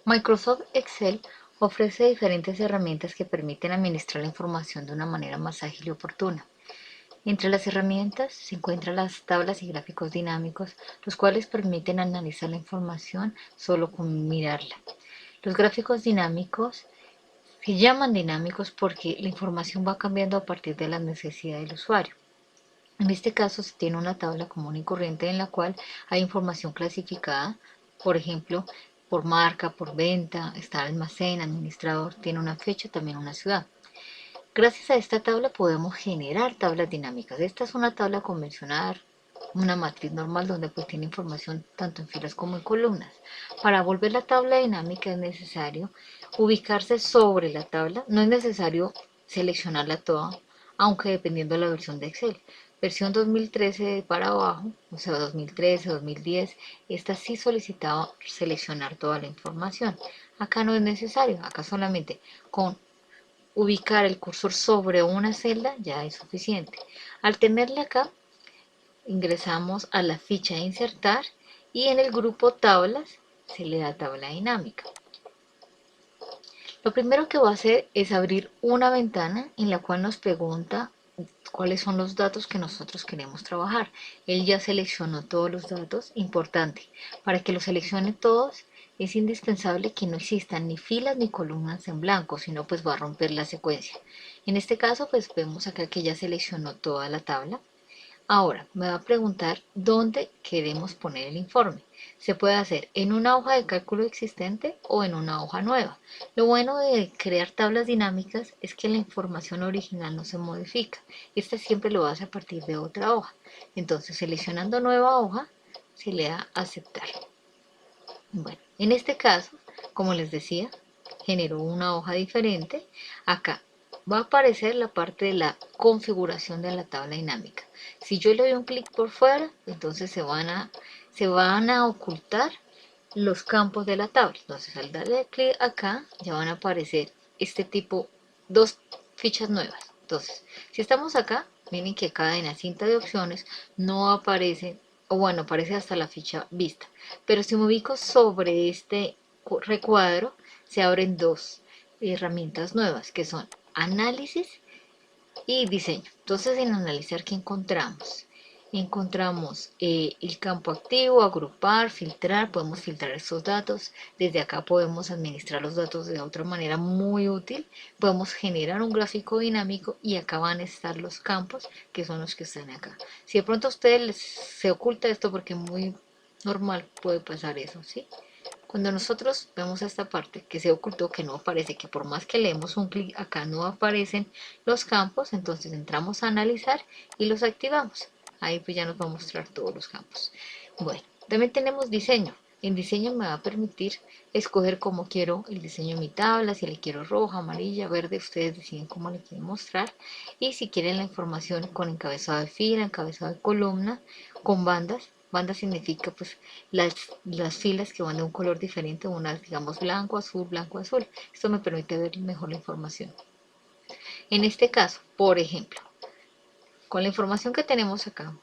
Microsoft Excel ofrece diferentes herramientas que permiten administrar la información de una manera más ágil y oportuna. Entre las herramientas se encuentran las tablas y gráficos dinámicos, los cuales permiten analizar la información solo con mirarla. Los gráficos dinámicos se llaman dinámicos porque la información va cambiando a partir de la necesidad del usuario. En este caso se tiene una tabla común y corriente en la cual hay información clasificada, por ejemplo, por marca, por venta, está almacén, administrador, tiene una fecha, también una ciudad. Gracias a esta tabla podemos generar tablas dinámicas. Esta es una tabla convencional, una matriz normal donde pues tiene información tanto en filas como en columnas. Para volver la tabla dinámica es necesario ubicarse sobre la tabla. No es necesario seleccionarla toda, aunque dependiendo de la versión de Excel. Versión 2013 para abajo, o sea 2013, 2010, esta sí solicitaba seleccionar toda la información. Acá no es necesario, acá solamente con ubicar el cursor sobre una celda ya es suficiente. Al tenerla acá, ingresamos a la ficha de insertar y en el grupo tablas se le da tabla dinámica. Lo primero que va a hacer es abrir una ventana en la cual nos pregunta cuáles son los datos que nosotros queremos trabajar. Él ya seleccionó todos los datos. Importante, para que los seleccione todos es indispensable que no existan ni filas ni columnas en blanco, sino pues va a romper la secuencia. En este caso pues vemos acá que ya seleccionó toda la tabla. Ahora, me va a preguntar dónde queremos poner el informe. Se puede hacer en una hoja de cálculo existente o en una hoja nueva. Lo bueno de crear tablas dinámicas es que la información original no se modifica. Esta siempre lo hace a partir de otra hoja. Entonces, seleccionando nueva hoja, se le da a aceptar. Bueno, en este caso, como les decía, generó una hoja diferente. Acá va a aparecer la parte de la configuración de la tabla dinámica. Si yo le doy un clic por fuera, entonces se van a ocultar los campos de la tabla. Entonces al darle clic acá, ya van a aparecer este tipo, dos fichas nuevas. Entonces, si estamos acá, miren que acá en la cinta de opciones no aparece, o bueno, aparece hasta la ficha vista. Pero si me ubico sobre este recuadro, se abren dos herramientas nuevas que son análisis y diseño. Entonces en analizar, ¿qué encontramos? Encontramos el campo activo, agrupar, filtrar, podemos filtrar estos datos. Desde acá podemos administrar los datos de otra manera muy útil. Podemos generar un gráfico dinámico y acá van a estar los campos que son los que están acá. Si de pronto a ustedes se oculta esto porque muy normal puede pasar eso, ¿sí? Cuando nosotros vemos esta parte que se ocultó, que no aparece, que por más que leemos un clic acá no aparecen los campos, entonces entramos a analizar y los activamos. Ahí pues ya nos va a mostrar todos los campos. Bueno, también tenemos diseño. En diseño me va a permitir escoger cómo quiero el diseño de mi tabla, si le quiero roja, amarilla, verde, ustedes deciden cómo le quieren mostrar. Y si quieren la información con encabezado de fila, encabezado de columna, con bandas. Banda significa pues las filas que van de un color diferente, unas digamos blanco, azul, blanco, azul. Esto me permite ver mejor la información. En este caso, por ejemplo, con la información que tenemos acá,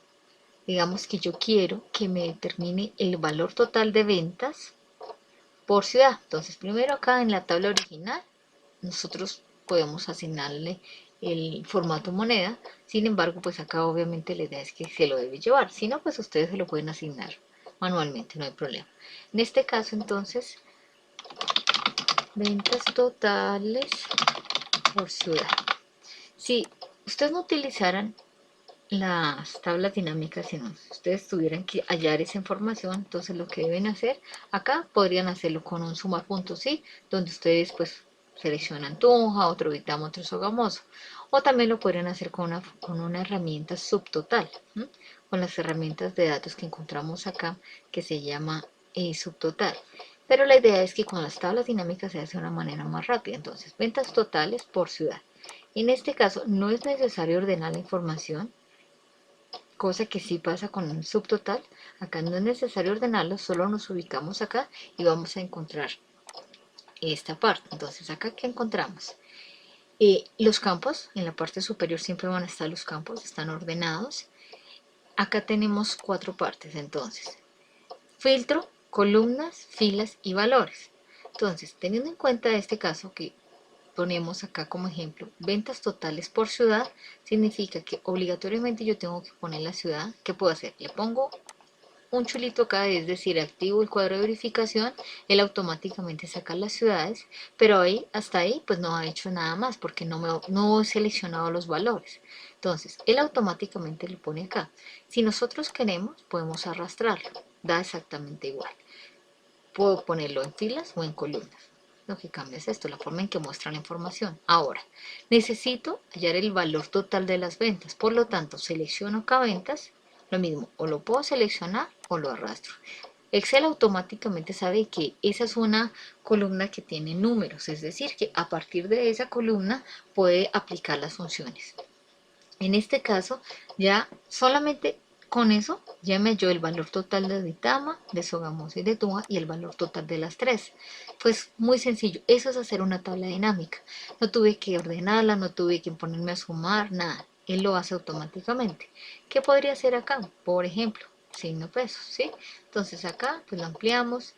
digamos que yo quiero que me determine el valor total de ventas por ciudad. Entonces, primero acá en la tabla original, nosotros podemos asignarle el formato moneda. Sin embargo, pues acá obviamente la idea es que se lo debe llevar. Si no, pues ustedes se lo pueden asignar manualmente, no hay problema. En este caso, entonces, ventas totales por ciudad. Si ustedes no utilizaran las tablas dinámicas, sino ustedes tuvieran que hallar esa información, entonces lo que deben hacer acá podrían hacerlo con un suma puntos, ¿sí? Donde ustedes pues seleccionan Tunja, otro Bitamo, otro Sogamoso, o también lo podrían hacer con una herramienta subtotal, ¿sí? Con las herramientas de datos que encontramos acá que se llama subtotal. Pero la idea es que con las tablas dinámicas se hace de una manera más rápida. Entonces, ventas totales por ciudad. En este caso no es necesario ordenar la información, cosa que sí pasa con un subtotal. Acá no es necesario ordenarlo, solo nos ubicamos acá y vamos a encontrar esta parte. Entonces acá, ¿qué encontramos? Los campos, en la parte superior siempre van a estar los campos, están ordenados. Acá tenemos cuatro partes, entonces filtro, columnas, filas y valores. Entonces, teniendo en cuenta este caso que ponemos acá como ejemplo, ventas totales por ciudad, significa que obligatoriamente yo tengo que poner la ciudad. ¿Qué puedo hacer? Le pongo un chulito acá, es decir, activo el cuadro de verificación, él automáticamente saca las ciudades, pero ahí, hasta ahí, pues no ha hecho nada más porque no he seleccionado los valores. Entonces, él automáticamente lo pone acá. Si nosotros queremos, podemos arrastrarlo, da exactamente igual. Puedo ponerlo en filas o en columnas. Lo que cambia es esto, la forma en que muestra la información. Ahora, necesito hallar el valor total de las ventas. Por lo tanto, selecciono acá ventas. Lo mismo, o lo puedo seleccionar o lo arrastro. Excel automáticamente sabe que esa es una columna que tiene números, es decir, que a partir de esa columna puede aplicar las funciones. En este caso, ya solamente con eso ya me halló el valor total de Ditama, de Sogamoso y de Tua y el valor total de las tres. Pues muy sencillo, eso es hacer una tabla dinámica. No tuve que ordenarla, no tuve que ponerme a sumar, nada. Él lo hace automáticamente. ¿Qué podría hacer acá? Por ejemplo, signo pesos, ¿sí? Entonces acá pues lo ampliamos,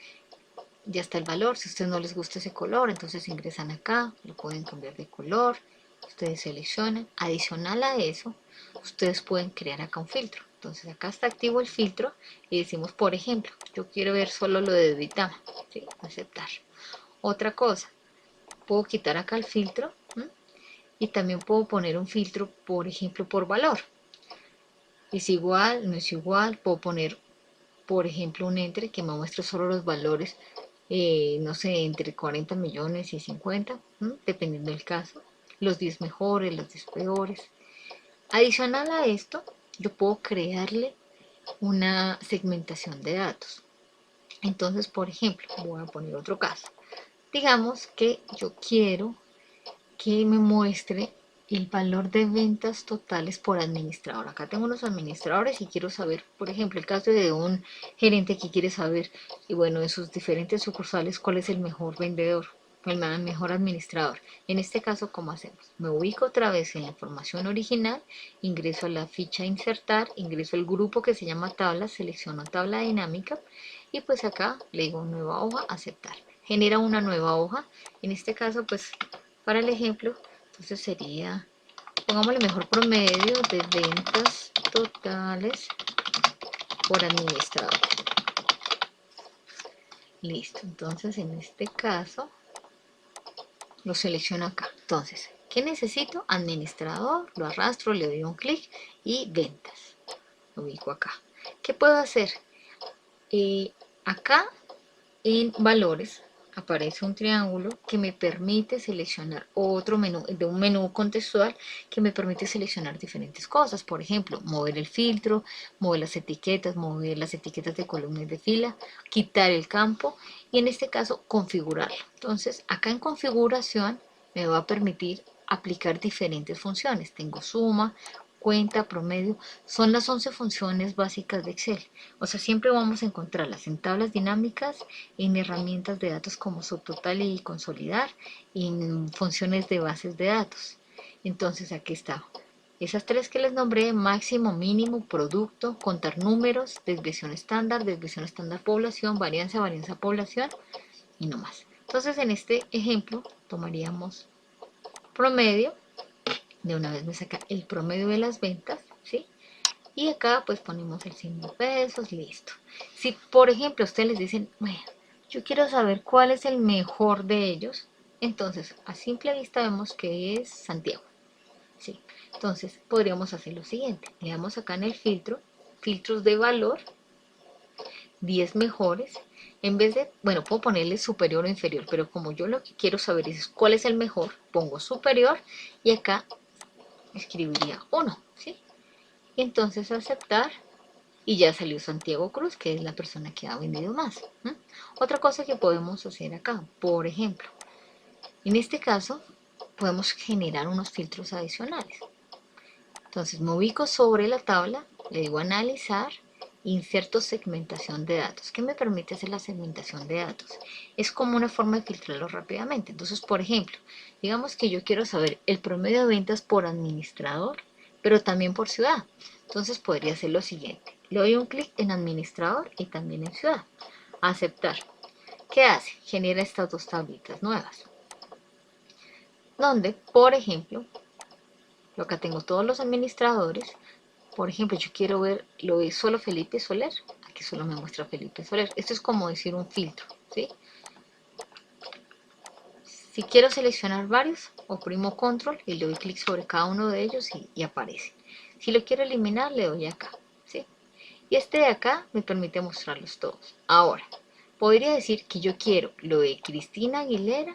ya está el valor. Si a ustedes no les gusta ese color, entonces ingresan acá, lo pueden cambiar de color, ustedes seleccionan. Adicional a eso, ustedes pueden crear acá un filtro. Entonces acá está activo el filtro y decimos, por ejemplo, yo quiero ver solo lo de Ditama, ¿sí? Aceptar. Otra cosa, puedo quitar acá el filtro, ¿m? Y también puedo poner un filtro, por ejemplo, por valor. Es igual, no es igual, puedo poner, por ejemplo, un entre que me muestre solo los valores, no sé, entre 40 millones y 50, dependiendo del caso, los 10 mejores, los 10 peores. Adicional a esto, yo puedo crearle una segmentación de datos. Entonces, por ejemplo, voy a poner otro caso. Digamos que yo quiero que me muestre el valor de ventas totales por administrador. Acá tengo unos administradores y quiero saber, por ejemplo, el caso de un gerente que quiere saber, y bueno, en sus diferentes sucursales, cuál es el mejor vendedor, el mejor administrador. En este caso, ¿cómo hacemos? Me ubico otra vez en la información original, ingreso a la ficha insertar, ingreso al grupo que se llama tabla, selecciono tabla dinámica y pues acá le digo nueva hoja, aceptar. Genera una nueva hoja. En este caso, pues para el ejemplo, entonces sería, pongámosle mejor promedio de ventas totales por administrador. Listo, entonces en este caso lo selecciono acá. Entonces, ¿qué necesito? Administrador, lo arrastro, le doy un clic y ventas. Lo ubico acá. ¿Qué puedo hacer? Acá en valores aparece un triángulo que me permite seleccionar otro menú, de un menú contextual que me permite seleccionar diferentes cosas. Por ejemplo, mover el filtro, mover las etiquetas de columna y de fila, quitar el campo y en este caso configurarlo. Entonces, acá en configuración me va a permitir aplicar diferentes funciones. Tengo suma, cuenta, promedio, son las 11 funciones básicas de Excel. O sea, siempre vamos a encontrarlas en tablas dinámicas, en herramientas de datos como subtotal y consolidar, en funciones de bases de datos. Entonces, aquí está. Esas tres que les nombré, máximo, mínimo, producto, contar números, desviación estándar población, varianza población y no más. Entonces, en este ejemplo, tomaríamos promedio. De una vez me saca el promedio de las ventas, ¿sí? Y acá pues ponemos el 100 pesos, listo. Si por ejemplo ustedes les dicen, bueno, yo quiero saber cuál es el mejor de ellos, entonces a simple vista vemos que es Santiago, ¿sí? Entonces podríamos hacer lo siguiente, le damos acá en el filtro, filtros de valor, 10 mejores, en vez de, bueno, puedo ponerle superior o inferior, pero como yo lo que quiero saber es cuál es el mejor, pongo superior y acá escribiría 1, ¿sí? Y entonces aceptar y ya salió Santiago Cruz, que es la persona que ha vendido más. Otra cosa que podemos hacer acá, por ejemplo, en este caso podemos generar unos filtros adicionales. Entonces me ubico sobre la tabla, le digo analizar, inserto segmentación de datos. ¿Qué me permite hacer la segmentación de datos? Es como una forma de filtrarlo rápidamente. Entonces, por ejemplo, digamos que yo quiero saber el promedio de ventas por administrador, pero también por ciudad. Entonces podría hacer lo siguiente. Le doy un clic en administrador y también en ciudad. Aceptar. ¿Qué hace? Genera estas dos tablitas nuevas, donde, por ejemplo, acá tengo todos los administradores. Por ejemplo, yo quiero ver lo de solo Felipe Soler. Aquí solo me muestra Felipe Soler. Esto es como decir un filtro, ¿sí? Si quiero seleccionar varios, oprimo control y le doy clic sobre cada uno de ellos y aparece. Si lo quiero eliminar, le doy acá, ¿sí? Y este de acá me permite mostrarlos todos. Ahora, podría decir que yo quiero lo de Cristina Aguilera.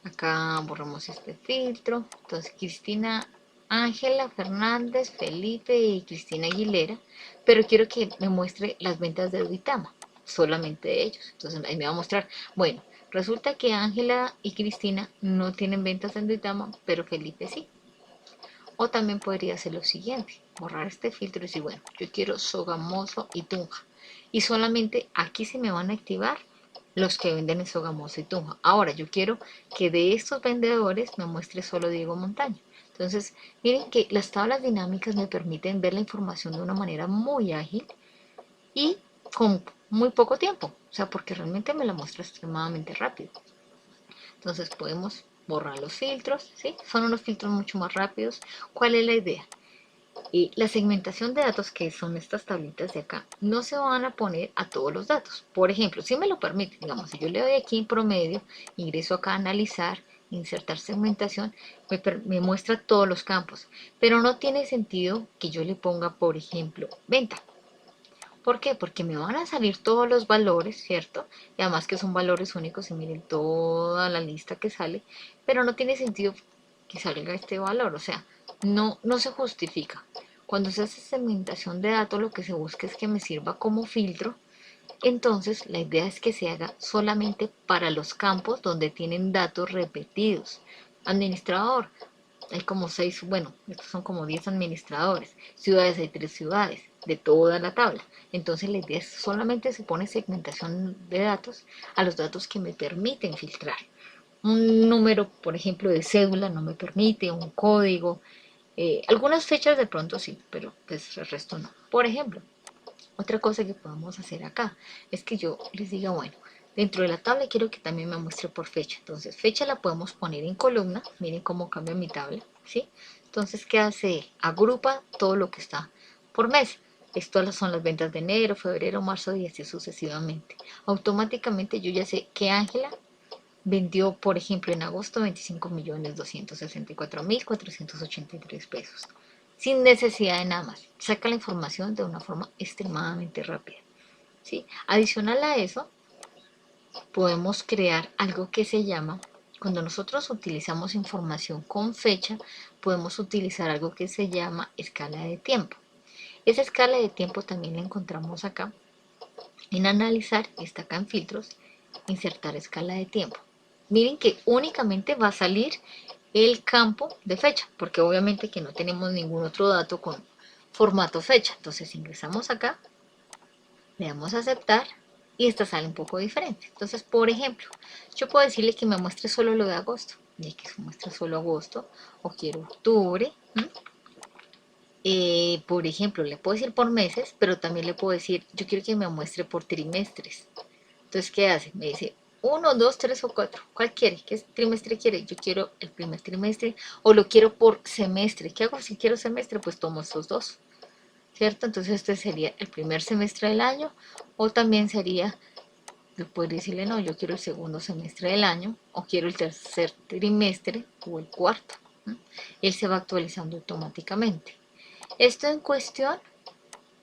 Acá borramos este filtro. Entonces, Cristina, Ángela Fernández, Felipe y Cristina Aguilera. Pero quiero que me muestre las ventas de Duitama, solamente de ellos. Entonces, ahí me va a mostrar, bueno, resulta que Ángela y Cristina no tienen ventas en Duitama, pero Felipe sí. O también podría hacer lo siguiente, borrar este filtro y decir, bueno, yo quiero Sogamoso y Tunja. Y solamente aquí se me van a activar los que venden en Sogamoso y Tunja. Ahora, yo quiero que de estos vendedores me muestre solo Diego Montaño. Entonces, miren que las tablas dinámicas me permiten ver la información de una manera muy ágil y con muy poco tiempo. O sea, porque realmente me la muestra extremadamente rápido. Entonces podemos borrar los filtros, ¿sí? Son unos filtros mucho más rápidos. ¿Cuál es la idea? Y la segmentación de datos, que son estas tablitas de acá, no se van a poner a todos los datos. Por ejemplo, si me lo permite, digamos, si yo le doy aquí en promedio, ingreso acá a analizar, insertar segmentación, me muestra todos los campos. Pero no tiene sentido que yo le ponga, por ejemplo, venta. ¿Por qué? Porque me van a salir todos los valores, ¿cierto? Y además que son valores únicos y miren toda la lista que sale, pero no tiene sentido que salga este valor, o sea, no se justifica. Cuando se hace segmentación de datos, lo que se busca es que me sirva como filtro. Entonces, la idea es que se haga solamente para los campos donde tienen datos repetidos. Administrador, hay como 6, bueno, estos son como 10 administradores. Ciudades, hay 3 ciudades de toda la tabla. Entonces la idea es solamente se pone segmentación de datos a los datos que me permiten filtrar. Un número, por ejemplo, de cédula no me permite, un código. Algunas fechas de pronto sí, pero pues el resto no. Por ejemplo, otra cosa que podemos hacer acá es que yo les diga, bueno, dentro de la tabla quiero que también me muestre por fecha. Entonces, fecha la podemos poner en columna. Miren cómo cambia mi tabla, ¿sí? Entonces, ¿qué hace? Agrupa todo lo que está por mes. Estas son las ventas de enero, febrero, marzo y así sucesivamente. Automáticamente yo ya sé que Ángela vendió, por ejemplo, en agosto 25.264.483 pesos, sin necesidad de nada más. Saca la información de una forma extremadamente rápida, ¿sí? Adicional a eso, podemos crear algo que se llama, cuando nosotros utilizamos información con fecha, podemos utilizar algo que se llama escala de tiempo. Esa escala de tiempo también la encontramos acá en analizar, está acá en filtros, insertar escala de tiempo. Miren que únicamente va a salir el campo de fecha, porque obviamente que no tenemos ningún otro dato con formato fecha. Entonces ingresamos acá, le damos a aceptar y esta sale un poco diferente. Entonces, por ejemplo, yo puedo decirle que me muestre solo lo de agosto, y que se muestre solo agosto, o quiero octubre. Por ejemplo, le puedo decir por meses, pero también le puedo decir, yo quiero que me muestre por trimestres. Entonces, ¿qué hace? Me dice, uno, dos, tres o cuatro. ¿Cuál quiere? ¿Qué trimestre quiere? Yo quiero el primer trimestre o lo quiero por semestre. ¿Qué hago si quiero semestre? Pues tomo estos dos, ¿cierto? Entonces, este sería el primer semestre del año o también sería, yo podría decirle, no, yo quiero el segundo semestre del año o quiero el tercer trimestre o el cuarto. ¿No? Él se va actualizando automáticamente. Esto en cuestión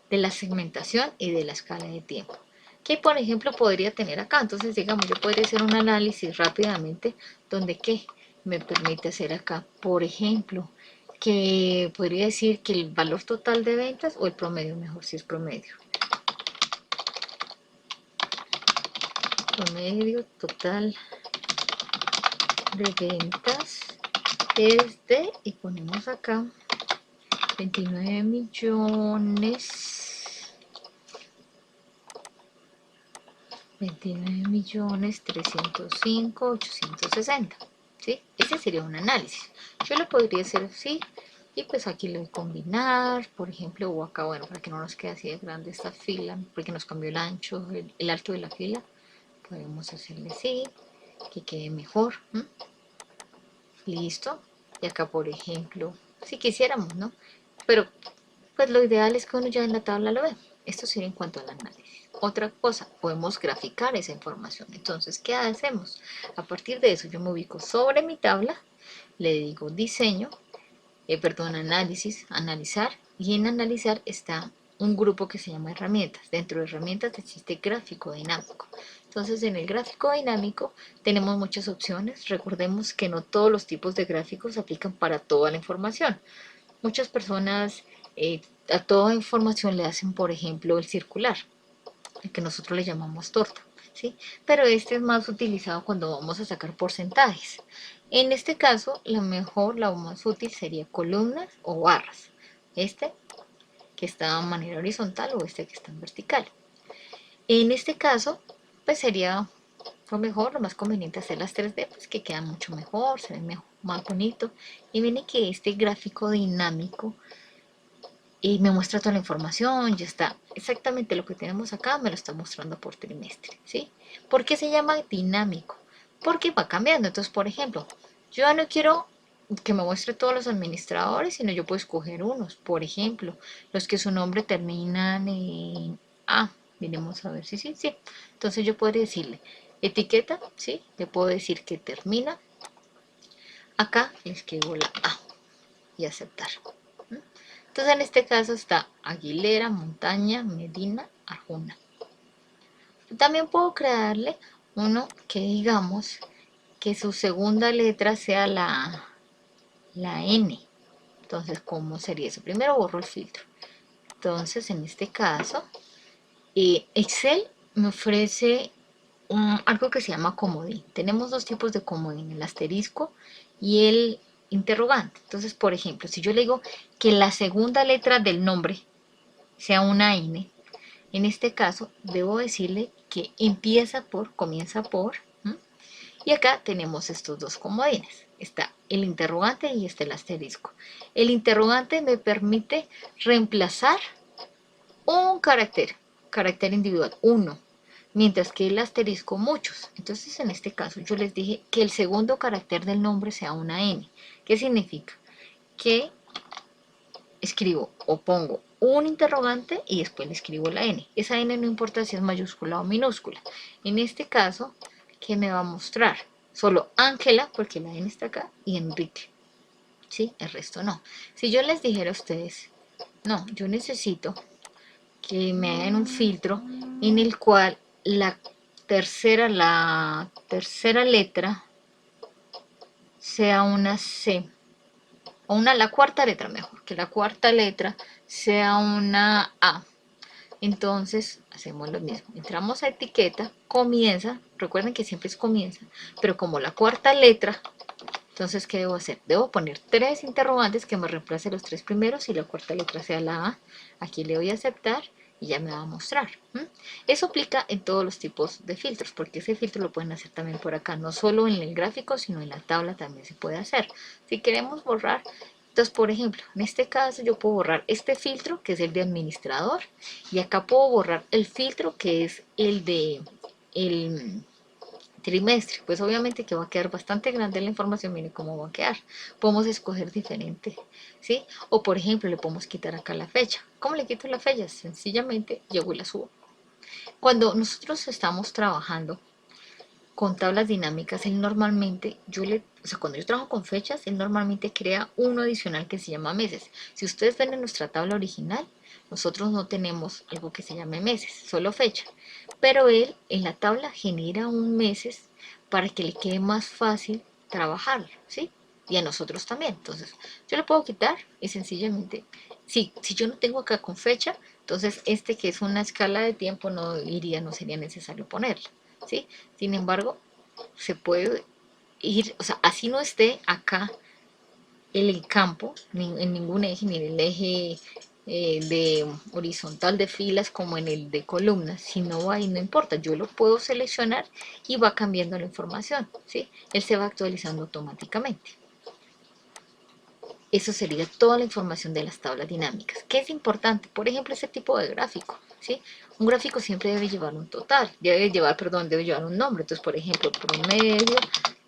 de la segmentación y de la escala de tiempo. ¿Qué, por ejemplo, podría tener acá? Entonces, digamos, yo podría hacer un análisis rápidamente donde, ¿qué? Me permite hacer acá, por ejemplo, que podría decir que el valor total de ventas o el promedio, mejor si es promedio. Promedio total de ventas es de, y ponemos acá, 29 millones 29.305.860, ¿sí? Ese sería un análisis. Yo lo podría hacer así y pues aquí lo voy a combinar, por ejemplo, o acá, bueno, para que no nos quede así de grande esta fila, porque nos cambió el ancho, el alto de la fila. Podemos hacerle así, que quede mejor. Listo. Y acá, por ejemplo, si quisiéramos, ¿no? Pero pues lo ideal es que uno ya en la tabla lo ve. Esto sería en cuanto al análisis. Otra cosa, podemos graficar esa información. Entonces, ¿qué hacemos? A partir de eso yo me ubico sobre mi tabla, le digo diseño, perdón, análisis, analizar, y en analizar está un grupo que se llama herramientas. Dentro de herramientas existe gráfico dinámico. Entonces, en el gráfico dinámico tenemos muchas opciones. Recordemos que no todos los tipos de gráficos se aplican para toda la información. Muchas personas a toda información le hacen, por ejemplo, el circular, el que nosotros le llamamos torta, ¿sí? Pero este es más utilizado cuando vamos a sacar porcentajes. En este caso, la más útil sería columnas o barras. Este que está de manera horizontal o este que está en vertical. En este caso, pues sería lo mejor, lo más conveniente hacer las 3D, pues que quedan mucho mejor, se ve mejor, más bonito. Y viene que este gráfico dinámico y me muestra toda la información, ya está exactamente lo que tenemos acá, me lo está mostrando por trimestre, ¿sí? ¿Por qué se llama dinámico? Porque va cambiando. Entonces, por ejemplo, yo ya no quiero que me muestre todos los administradores, sino yo puedo escoger unos, por ejemplo, los que su nombre terminan en A. Miremos a ver si sí, sí. Entonces yo podría decirle etiqueta, ¿sí? Le puedo decir que termina. Acá le escribo la A y aceptar. Entonces en este caso está Aguilera, Montaña, Medina, Arjuna. También puedo crearle uno que digamos que su segunda letra sea la N. Entonces, ¿cómo sería eso? Primero borro el filtro. Entonces, en este caso, Excel me ofrece algo que se llama comodín. Tenemos dos tipos de comodín, el asterisco y el interrogante. Entonces, por ejemplo, si yo le digo que la segunda letra del nombre sea una N, en este caso debo decirle que comienza por, ¿m? Y acá tenemos estos dos comodines. Está el interrogante y está el asterisco. El interrogante me permite reemplazar un carácter individual, uno, mientras que el asterisco muchos. Entonces en este caso yo les dije que el segundo carácter del nombre sea una N. ¿Qué significa? Que escribo o pongo un interrogante y después le escribo la N. Esa N no importa si es mayúscula o minúscula. En este caso, ¿qué me va a mostrar? Solo Ángela, porque la N está acá, y Enrique. ¿Sí? El resto no. Si yo les dijera a ustedes, no, yo necesito que me hagan un filtro en el cual la tercera letra sea una C, o la cuarta letra mejor, que la cuarta letra sea una A. Entonces hacemos lo mismo, entramos a etiqueta, comienza, recuerden que siempre es comienza, pero como la cuarta letra, entonces ¿qué debo hacer? Debo poner tres interrogantes que me reemplacen los tres primeros y la cuarta letra sea la A. Aquí le doy a aceptar y ya me va a mostrar. Eso aplica en todos los tipos de filtros, porque ese filtro lo pueden hacer también por acá, no solo en el gráfico, sino en la tabla también se puede hacer. Si queremos borrar, entonces por ejemplo, en este caso yo puedo borrar este filtro, que es el de administrador, y acá puedo borrar el filtro, que es el de el trimestre. Pues obviamente que va a quedar bastante grande la información, mire cómo va a quedar. Podemos escoger diferente, ¿sí? O por ejemplo, le podemos quitar acá la fecha. ¿Cómo le quito la fecha? Sencillamente llego y la subo. Cuando nosotros estamos trabajando con tablas dinámicas, él normalmente, cuando yo trabajo con fechas, él normalmente crea uno adicional que se llama meses. Si ustedes ven en nuestra tabla original, nosotros no tenemos algo que se llame meses, solo fecha. Pero él en la tabla genera un meses para que le quede más fácil trabajarlo, ¿sí? Y a nosotros también. Entonces, yo le puedo quitar y sencillamente, si yo no tengo acá con fecha, entonces este que es una escala de tiempo no sería necesario ponerlo, ¿sí? Sin embargo, se puede ir, o sea, así no esté acá el campo, en ningún eje, ni en el eje de horizontal de filas como en el de columnas, si no va ahí no importa, yo lo puedo seleccionar y va cambiando la información, ¿sí? Él se va actualizando automáticamente. Eso sería toda la información de las tablas dinámicas. ¿Qué es importante? Por ejemplo, ese tipo de gráfico, ¿sí? Un gráfico siempre debe llevar un total, debe llevar un nombre. Entonces, por ejemplo, promedio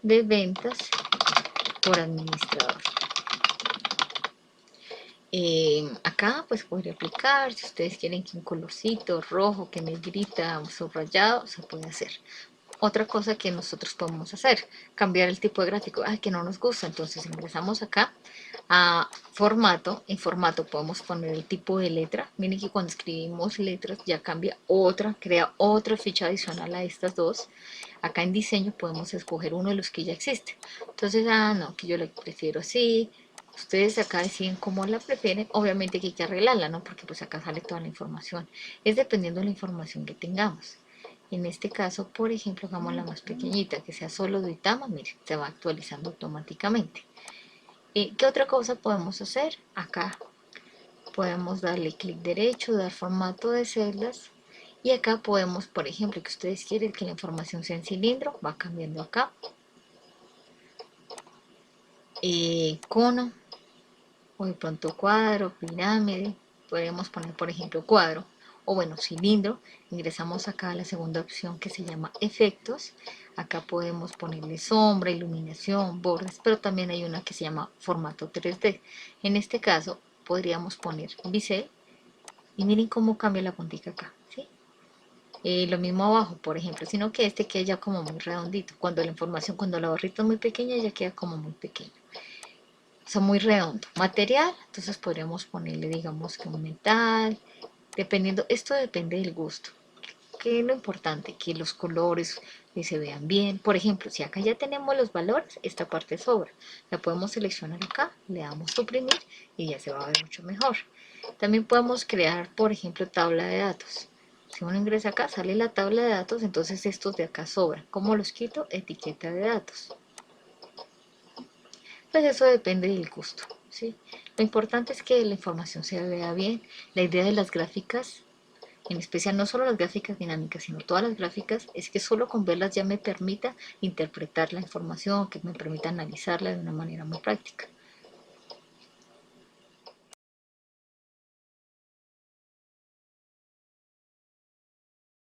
de ventas por administrador. Acá pues podría aplicar, si ustedes quieren que un colorcito rojo, que negrita, subrayado, se puede hacer. Otra cosa que nosotros podemos hacer, cambiar el tipo de gráfico, que no nos gusta, entonces ingresamos acá a formato, en formato podemos poner el tipo de letra, miren que cuando escribimos letras ya cambia otra, crea otra ficha adicional a estas dos. Acá en diseño podemos escoger uno de los que ya existen, entonces, no, que yo le prefiero así. Ustedes acá deciden cómo la prefieren, obviamente que hay que arreglarla, ¿no? Porque pues acá sale toda la información, es dependiendo de la información que tengamos. En este caso, por ejemplo, hagamos la más pequeñita, que sea solo de Itama, miren, se va actualizando automáticamente. ¿Qué otra cosa podemos hacer? Acá podemos darle clic derecho, dar formato de celdas, y acá podemos, por ejemplo, que ustedes quieren que la información sea en cilindro, va cambiando acá. Cono, o de pronto cuadro, pirámide, podemos poner por ejemplo cuadro, o bueno, cilindro. Ingresamos acá a la segunda opción que se llama efectos. Acá podemos ponerle sombra, iluminación, bordes, pero también hay una que se llama formato 3D. En este caso podríamos poner bisel, y miren cómo cambia la puntica acá, ¿sí? Lo mismo abajo, por ejemplo, sino que este queda ya como muy redondito. Cuando la información, cuando la barrita es muy pequeña, ya queda como muy pequeño. Son muy redondo. Material, entonces podríamos ponerle, digamos que un metal, dependiendo, esto depende del gusto. Que es lo importante, que los colores se vean bien. Por ejemplo, si acá ya tenemos los valores, esta parte sobra. La podemos seleccionar acá, le damos suprimir y ya se va a ver mucho mejor. También podemos crear, por ejemplo, tabla de datos. Si uno ingresa acá, sale la tabla de datos, entonces estos de acá sobran. ¿Cómo los quito? Etiqueta de datos. Pues eso depende del gusto, ¿sí? Lo importante es que la información se vea bien. La idea de las gráficas, en especial no solo las gráficas dinámicas, sino todas las gráficas, es que solo con verlas ya me permita interpretar la información, que me permita analizarla de una manera muy práctica.